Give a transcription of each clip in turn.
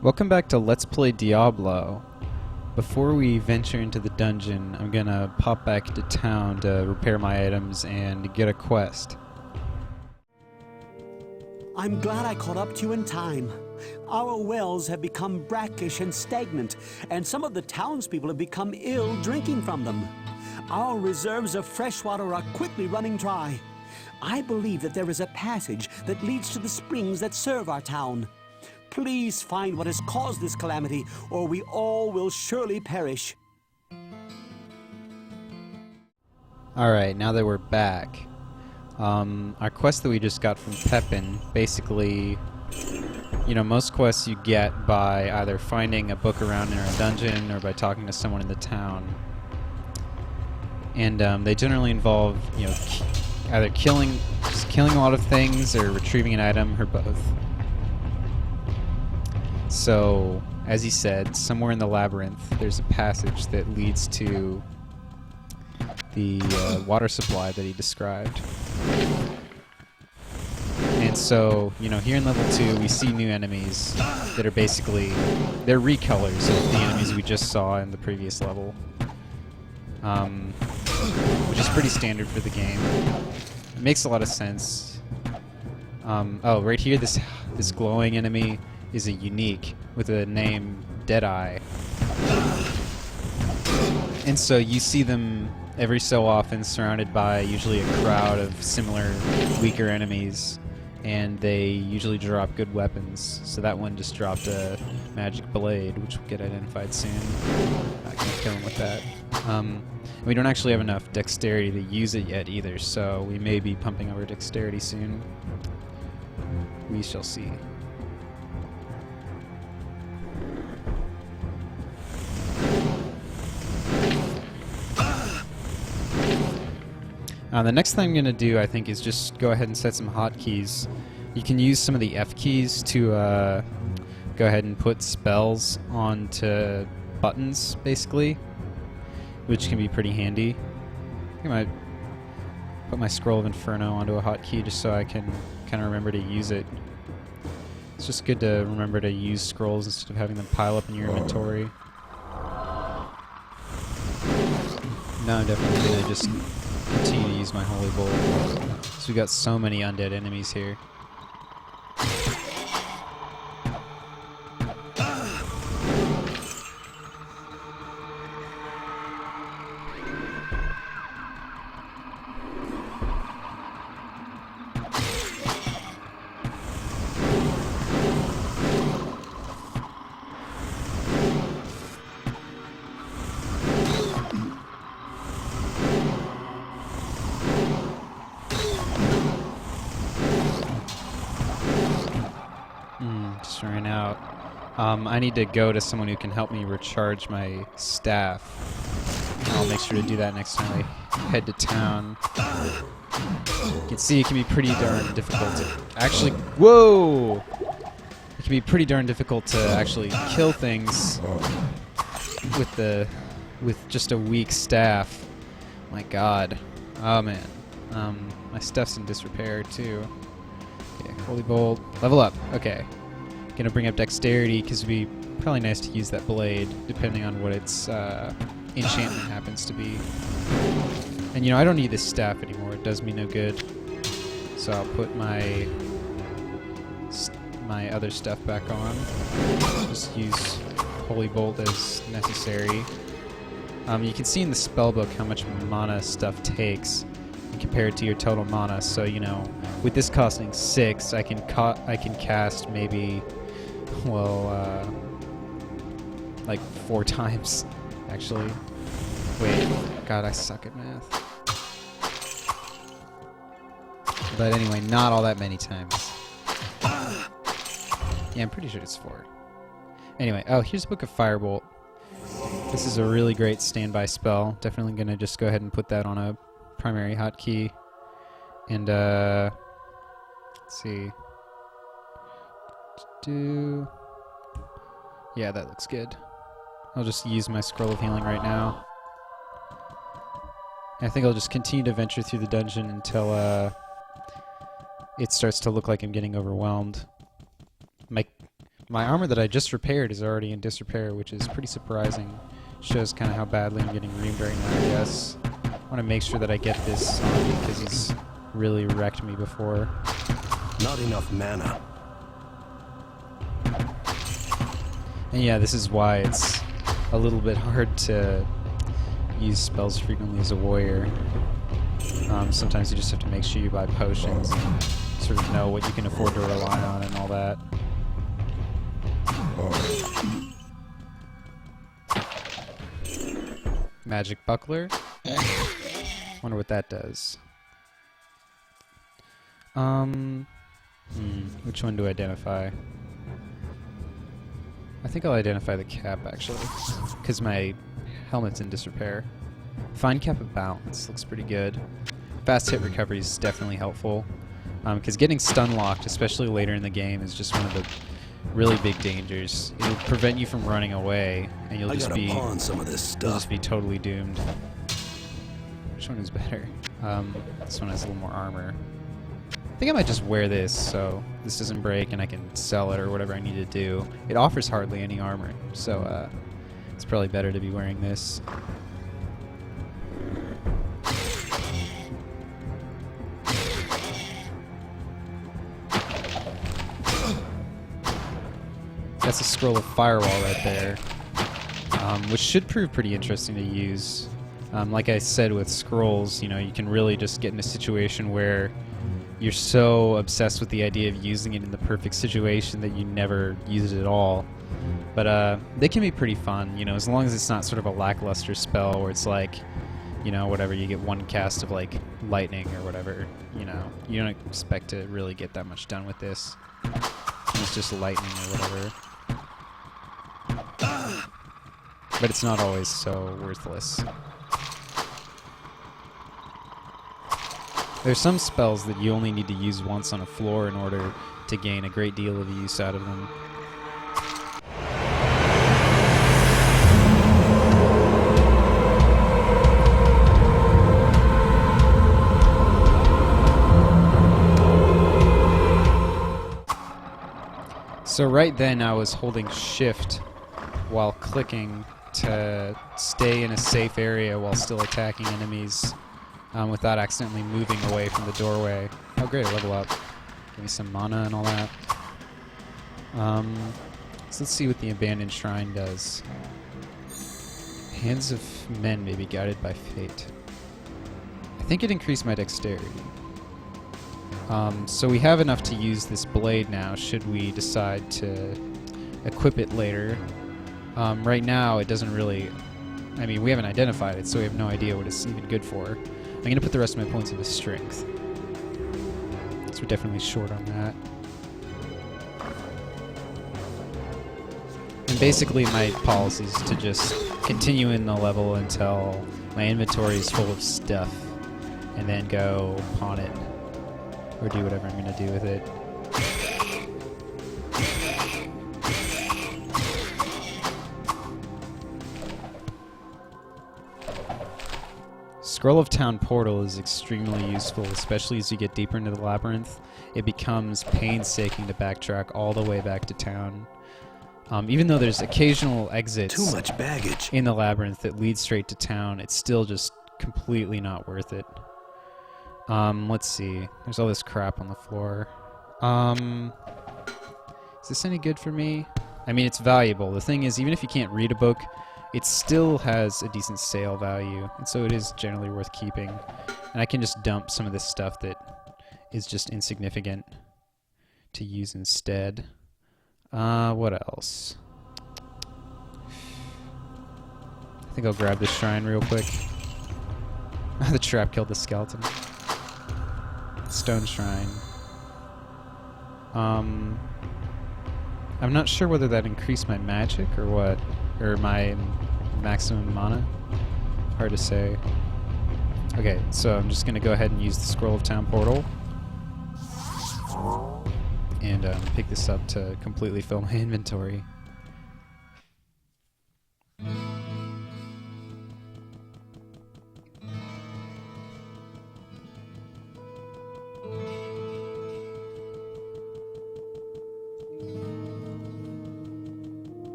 Welcome back to Let's Play Diablo. Before we venture into the dungeon, I'm gonna pop back to town to repair my items and get a quest. I'm glad I caught up to you in time. Our wells have become brackish and stagnant, and some of the townspeople have become ill drinking from them. Our reserves of fresh water are quickly running dry. I believe that there is a passage that leads to the springs that serve our town. Please find what has caused this calamity, or we all will surely perish. Alright, now that we're back, our quest that we just got from Pepin, basically, you know, most quests you get by either finding a book around in a dungeon or by talking to someone in the town. And they generally involve, you know, either killing a lot of things or retrieving an item or both. So, as he said, somewhere in the labyrinth there's a passage that leads to the water supply that he described. And so, you know, here in level 2 we see new enemies that are basically, they're recolors of the enemies we just saw in the previous level. Which is pretty standard for the game. It makes a lot of sense. Oh, right here, this glowing enemy is a unique with a name Deadeye. And so you see them every so often surrounded by usually a crowd of similar weaker enemies, and they usually drop good weapons. So that one just dropped a magic blade, which will get identified soon. I can't kill him with that. We don't actually have enough dexterity to use it yet either, so we may be pumping our dexterity soon. We shall see. The next thing I'm going to do, I think, is just go ahead and set some hotkeys. You can use some of the F keys to go ahead and put spells onto buttons, basically, which can be pretty handy. I think I might put my Scroll of Inferno onto a hotkey just so I can kind of remember to use it. It's just good to remember to use scrolls instead of having them pile up in your inventory. Now I'm definitely going to just continue to use my Holy Bolt, because we got so many undead enemies here. Just ran out. I need to go to someone who can help me recharge my staff. I'll make sure to do that next time I head to town. You can see it can be pretty darn difficult to actually... Whoa! It can be pretty darn difficult to actually kill things with just a weak staff. My god. Oh man. My stuff's in disrepair too. Okay, Holy Bolt. Level up. Okay. Gonna bring up dexterity because it'd be probably nice to use that blade depending on what its enchantment happens to be. And you know, I don't need this staff anymore. It does me no good. So I'll put my other stuff back on. Just use Holy Bolt as necessary. You can see in the spellbook how much mana stuff takes compared to your total mana. So you know, with this costing 6, I can cast maybe, well, like 4 times, actually. Wait, God, I suck at math. But anyway, not all that many times. Yeah, I'm pretty sure it's 4. Anyway, oh, here's a Book of Firebolt. This is a really great standby spell. Definitely gonna just go ahead and put that on a primary hotkey. And, let's see. Yeah, that looks good. I'll just use my Scroll of Healing right now. I think I'll just continue to venture through the dungeon until it starts to look like I'm getting overwhelmed. My My armor that I just repaired is already in disrepair, which is pretty surprising. Shows kind of how badly I'm getting reamed right now, I guess. I want to make sure that I get this on because he's really wrecked me before. Not enough mana. And yeah, this is why it's a little bit hard to use spells frequently as a warrior. Sometimes you just have to make sure you buy potions and sort of know what you can afford to rely on and all that. Magic buckler. Wonder what that does. Which one do I identify? I think I'll identify the cap actually, because my helmet's in disrepair. Fine cap of balance looks pretty good. Fast hit recovery is definitely helpful, because getting stun locked, especially later in the game, is just one of the really big dangers. It'll prevent you from running away, and you'll just be pawn some of this stuff. You'll just be totally doomed. Which one is better? This one has a little more armor. I think I might just wear this so this doesn't break and I can sell it or whatever I need to do. It offers hardly any armor, so it's probably better to be wearing this. That's a scroll of firewall right there, which should prove pretty interesting to use. Like I said with scrolls, you know, you can really just get in a situation where you're so obsessed with the idea of using it in the perfect situation that you never use it at all. But they can be pretty fun, you know, as long as it's not sort of a lackluster spell where it's like, you know, whatever, you get one cast of like lightning or whatever, you know. You don't expect to really get that much done with this. It's just lightning or whatever. But it's not always so worthless. There's some spells that you only need to use once on a floor in order to gain a great deal of use out of them. So right then I was holding shift while clicking to stay in a safe area while still attacking enemies without accidentally moving away from the doorway. Oh great, I level up. Give me some mana and all that. So let's see what the Abandoned Shrine does. Hands of Men may be guided by fate. I think it increased my dexterity. So we have enough to use this blade now, should we decide to equip it later. Right now, it doesn't really... I mean, we haven't identified it, so we have no idea what it's even good for. I'm going to put the rest of my points into strength. So we're definitely short on that. And basically, my policy is to just continue in the level until my inventory is full of stuff, and then go pawn it. Or do whatever I'm going to do with it. Scroll of Town Portal is extremely useful, especially as you get deeper into the labyrinth. It becomes painstaking to backtrack all the way back to town. Even though there's occasional exits Too much baggage in the labyrinth that lead straight to town, it's still just completely not worth it. Let's see. There's all this crap on the floor. Is this any good for me? I mean, it's valuable. The thing is, even if you can't read a book, it still has a decent sale value, and so it is generally worth keeping. And I can just dump some of this stuff that is just insignificant to use instead. What else? I think I'll grab this shrine real quick. The trap killed the skeleton. Stone shrine. I'm not sure whether that increased my magic or what, or my maximum mana. Hard to say. Okay, so I'm just gonna go ahead and use the Scroll of Town Portal and pick this up to completely fill my inventory.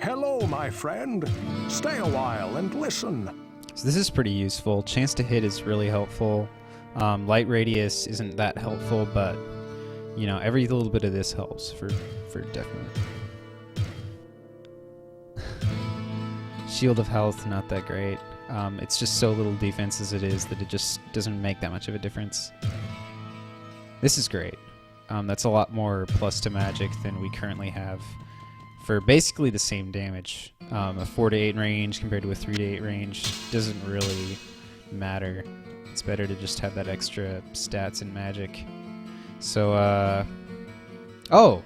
Hello, my friend. Stay a while and listen. So this is pretty useful. Chance to hit is really helpful. Light radius isn't that helpful, but you know, every little bit of this helps for definite. Shield of health, not that great. It's just so little defense as it is that it just doesn't make that much of a difference. This is great. That's a lot more plus to magic than we currently have for basically the same damage. A 4 to 8 range compared to a 3 to 8 range doesn't really matter. It's better to just have that extra stats in magic. So, oh!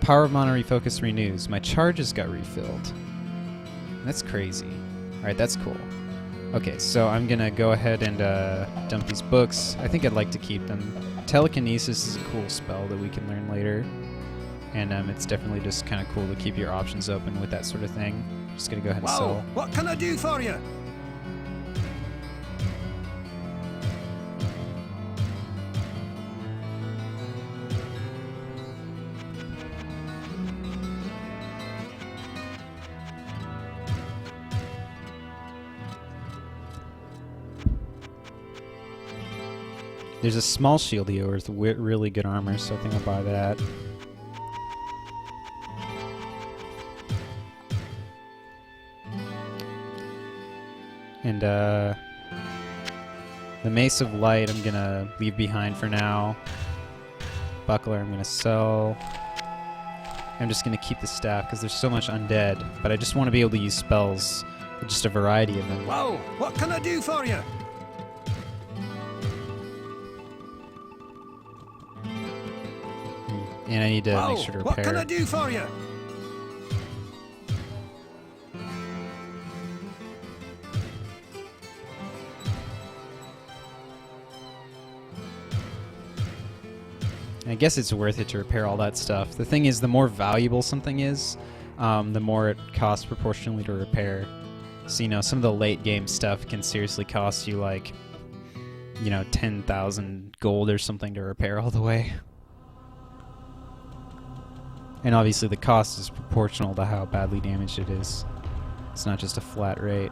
Power of Mana Refocus renews. My charges got refilled. That's crazy. Alright, that's cool. Okay, so I'm gonna go ahead and dump these books. I think I'd like to keep them. Telekinesis is a cool spell that we can learn later. And it's definitely just kind of cool to keep your options open with that sort of thing. Just gonna go ahead and Whoa, sell. what can I do for you? There's a small shield here with really good armor, so I think I'll buy that. And the Mace of Light I'm gonna leave behind for now. Buckler I'm gonna sell. I'm just gonna keep the staff because there's so much undead, but I just want to be able to use spells, just a variety of them. Whoa, what can I do for you? And I need to Whoa, make sure to what can I repair. do for you? I guess it's worth it to repair all that stuff. The thing is, the more valuable something is, the more it costs proportionally to repair. So, you know, some of the late game stuff can seriously cost you like, you know, 10,000 gold or something to repair all the way. And obviously the cost is proportional to how badly damaged it is. It's not just a flat rate.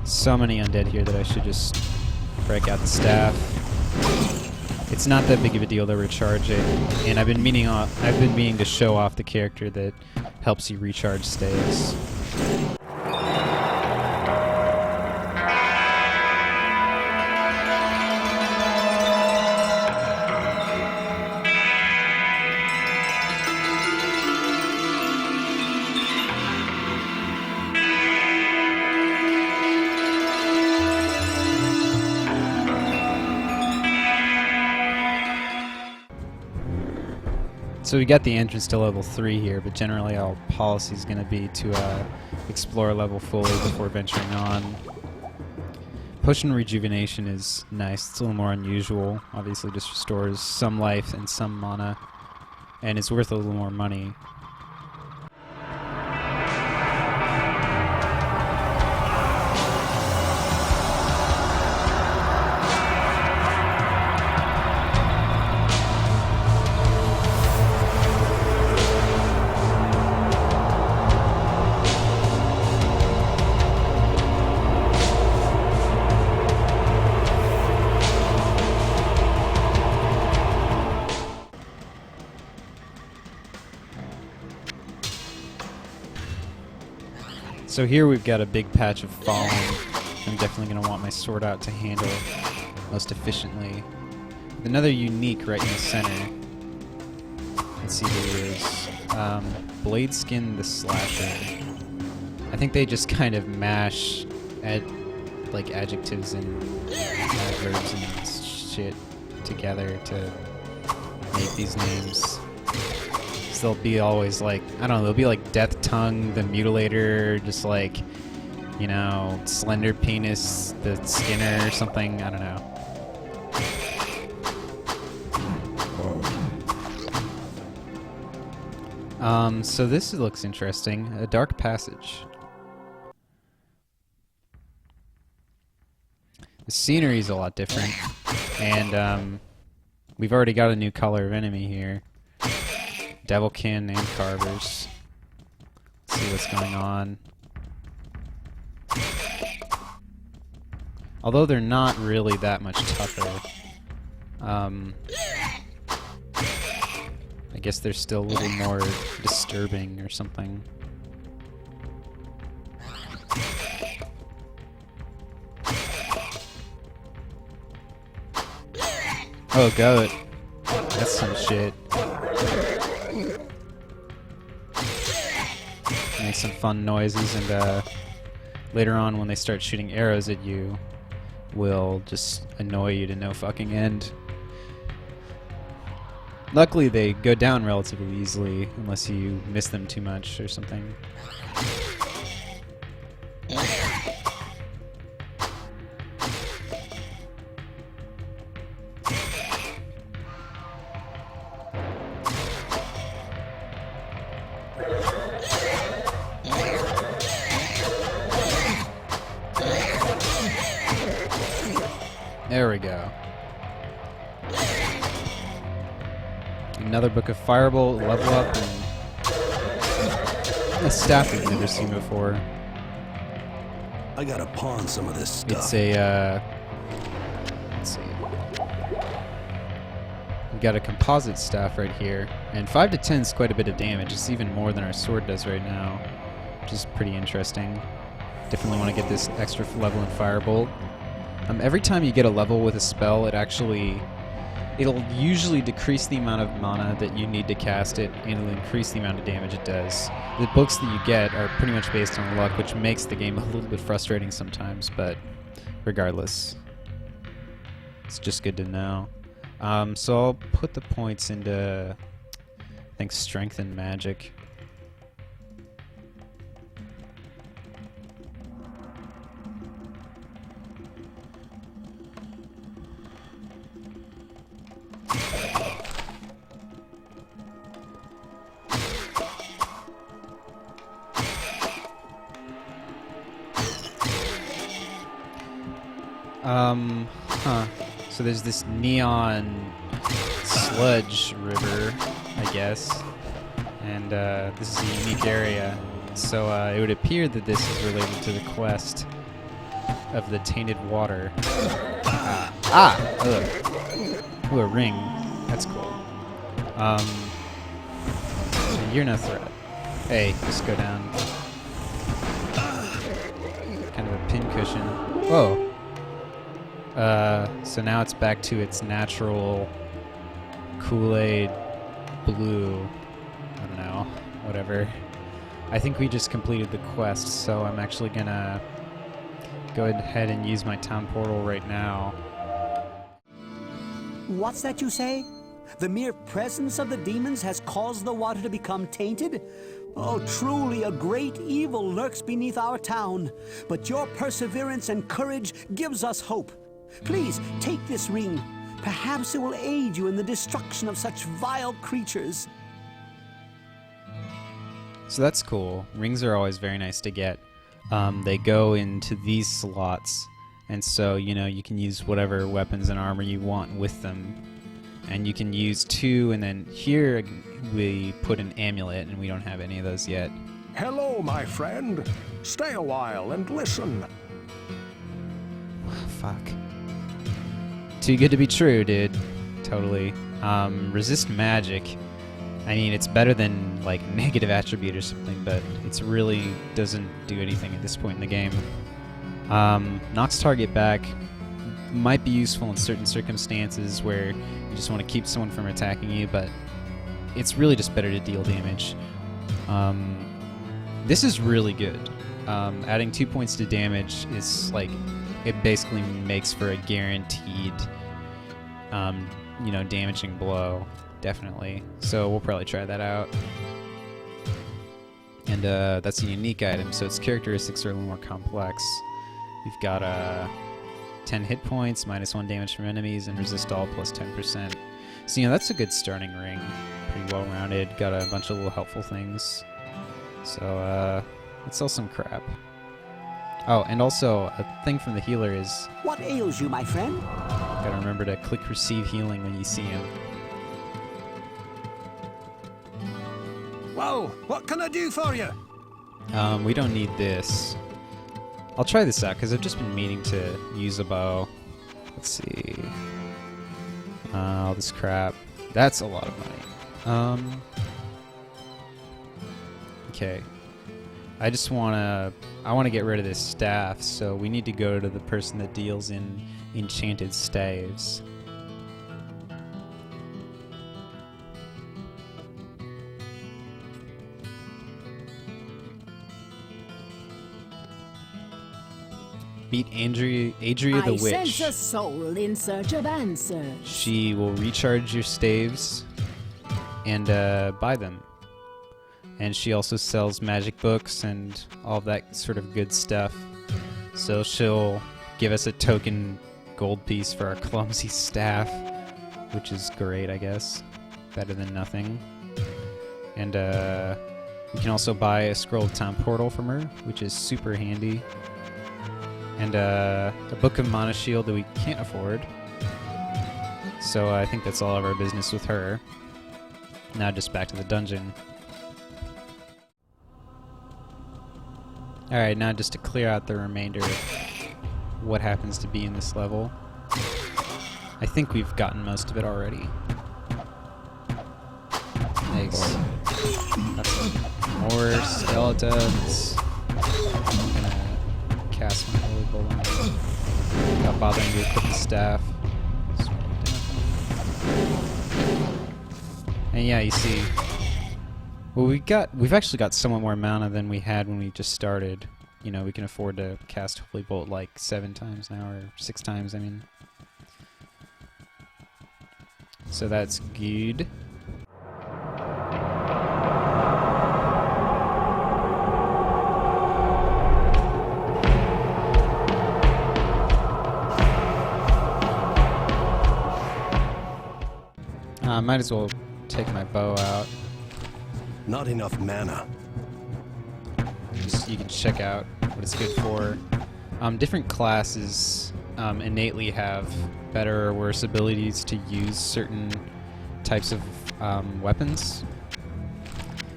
So many undead here that I should just break out the staff. It's not that big of a deal to recharge it, and I've been meaning to show off the character that helps you recharge staves. So we got the entrance to level 3 here, but generally our policy is going to be to explore level fully before venturing on. Potion Rejuvenation is nice. It's a little more unusual. Obviously just restores some life and some mana, and it's worth a little more money. So here we've got a big patch of falling. I'm definitely going to want my sword out to handle most efficiently. With another unique right in the center. Let's see who it is. Bladeskin the Slasher. I think they just kind of mash like adjectives and adverbs and shit together to make these names. They'll be always like, I don't know, they'll be like Death Tongue the Mutilator, just like, you know, Slender Penis the Skinner or something, I don't know. So this looks interesting. A Dark Passage. The scenery's a lot different, and we've already got a new color of enemy here. Devilkin and Carvers. Let's see what's going on. Although they're not really that much tougher. I guess they're still a little more disturbing or something. Oh, goat. That's some shit. Make some fun noises, and later on when they start shooting arrows at you, will just annoy you to no fucking end. Luckily they go down relatively easily, unless you miss them too much or something. There we go. Another book of Firebolt, level up, and a staff we've never seen before. I gotta pawn some of this stuff. It's a, let's see. We've got a composite staff right here, and 5 to 10 is quite a bit of damage. It's even more than our sword does right now, which is pretty interesting. Definitely want to get this extra level in Firebolt. Every time you get a level with a spell, it'll usually decrease the amount of mana that you need to cast it, and it'll increase the amount of damage it does. The books that you get are pretty much based on luck, which makes the game a little bit frustrating sometimes, but regardless, it's just good to know. So I'll put the points into, I think, Strength and Magic. So there's this neon sludge river, I guess, and this is a unique area. So it would appear that this is related to the quest of the tainted water. Ooh, a ring. That's cool. You're no threat. Hey, just go down. Kind of a pincushion. Whoa. So now it's back to its natural Kool-Aid blue. I don't know. Whatever. I think we just completed the quest, so I'm actually gonna go ahead and use my town portal right now. What's that you say? The mere presence of the demons has caused the water to become tainted? Oh, truly a great evil lurks beneath our town. But your perseverance and courage gives us hope. Please, take this ring. Perhaps it will aid you in the destruction of such vile creatures. So that's cool. Rings are always very nice to get. They go into these slots, and so, you know, you can use whatever weapons and armor you want with them. And you can use 2, and then here we put an amulet, and we don't have any of those yet. Hello, my friend. Stay a while and listen. Fuck. Too good to be true, dude. Totally. Resist magic. I mean, it's better than, like, negative attribute or something, but it's really doesn't do anything at this point in the game. Knocks target back. Might be useful in certain circumstances where you just want to keep someone from attacking you, but it's really just better to deal damage. This is really good. Adding 2 points to damage is like, it basically makes for a guaranteed, you know, damaging blow, definitely. So we'll probably try that out. And that's a unique item, so its characteristics are a little more complex. We've got 10 hit points, -1 damage from enemies, and resist all plus 10%. So, you know, that's a good starting ring. Pretty well rounded, got a bunch of little helpful things. So, let's sell some crap. Oh, and also a thing from the healer is What ails you, my friend? gotta remember to click receive healing when you see him. Whoa, what can I do for you? We don't need this. I'll try this out because I've just been meaning to use a bow. Let's see. All this crap. That's a lot of money. Okay. I want to get rid of this staff, so we need to go to the person that deals in enchanted staves. Meet Adria the Witch. I sense a soul in search of answers. She will recharge your staves and buy them. And she also sells magic books and all of that sort of good stuff. So she'll give us a token gold piece for our clumsy staff, which is great, I guess. Better than nothing. And we can also buy a Scroll of Time portal from her, which is super handy. And a Book of Mana Shield that we can't afford. So I think that's all of our business with her. Now just back to the dungeon. Alright, now just to clear out the remainder of what happens to be in this level. I think we've gotten most of it already. Nice. More skeletons. I'm gonna cast my holy bolt on them. Not bothering to equip the staff. And yeah, you see. Well, we've actually got somewhat more mana than we had when we just started. You know, we can afford to cast Holy Bolt like 7 times now, or 6 times, I mean. So that's good. Might as well take my bow out. Not enough mana. Just you can check out what it's good for. Different classes innately have better or worse abilities to use certain types of weapons.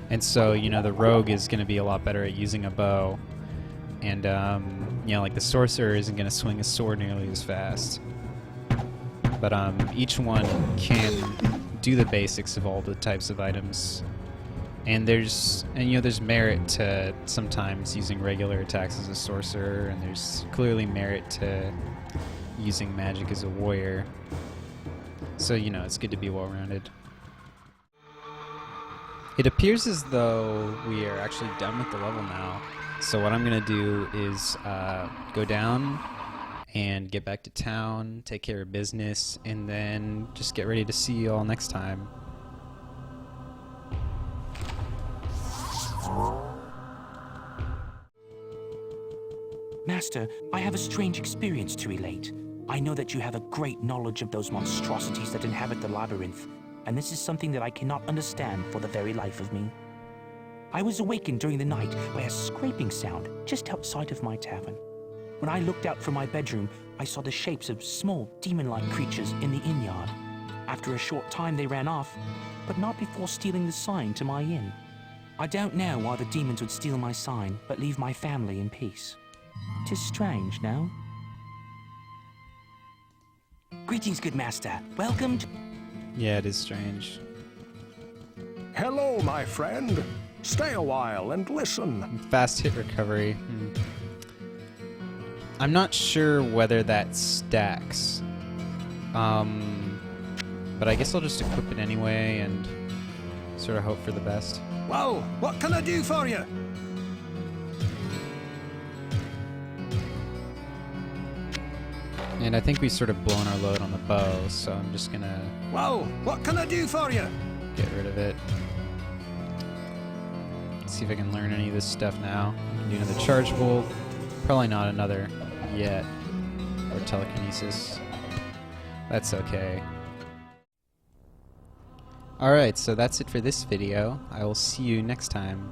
And so, you know, the rogue is going to be a lot better at using a bow. And, you know, like the sorcerer isn't going to swing a sword nearly as fast. But each one can do the basics of all the types of items. And you know, there's merit to sometimes using regular attacks as a sorcerer, and there's clearly merit to using magic as a warrior. So, you know, it's good to be well-rounded. It appears as though we are actually done with the level now. So what I'm gonna do is go down and get back to town, take care of business, and then just get ready to see you all next time. Master, I have a strange experience to relate. I know that you have a great knowledge of those monstrosities that inhabit the labyrinth, and this is something that I cannot understand for the very life of me. I was awakened during the night by a scraping sound just outside of my tavern. When I looked out from my bedroom, I saw the shapes of small demon-like creatures in the inn yard. After a short time they ran off, but not before stealing the sign to my inn. I don't know why the demons would steal my sign, but leave my family in peace. 'Tis strange, no? Greetings, good master. Welcome to... Yeah, it is strange. Hello, my friend. Stay a while and listen. Fast hit recovery. I'm not sure whether that stacks. But I guess I'll just equip it anyway and sort of hope for the best. Whoa, what can I do for you? And I think we've sort of blown our load on the bow, so I'm just gonna Whoa, what can I do for you? get rid of it. See if I can learn any of this stuff now. I can do another chargeable. Probably not another yet. Or telekinesis. That's okay. Alright, so that's it for this video. I will see you next time.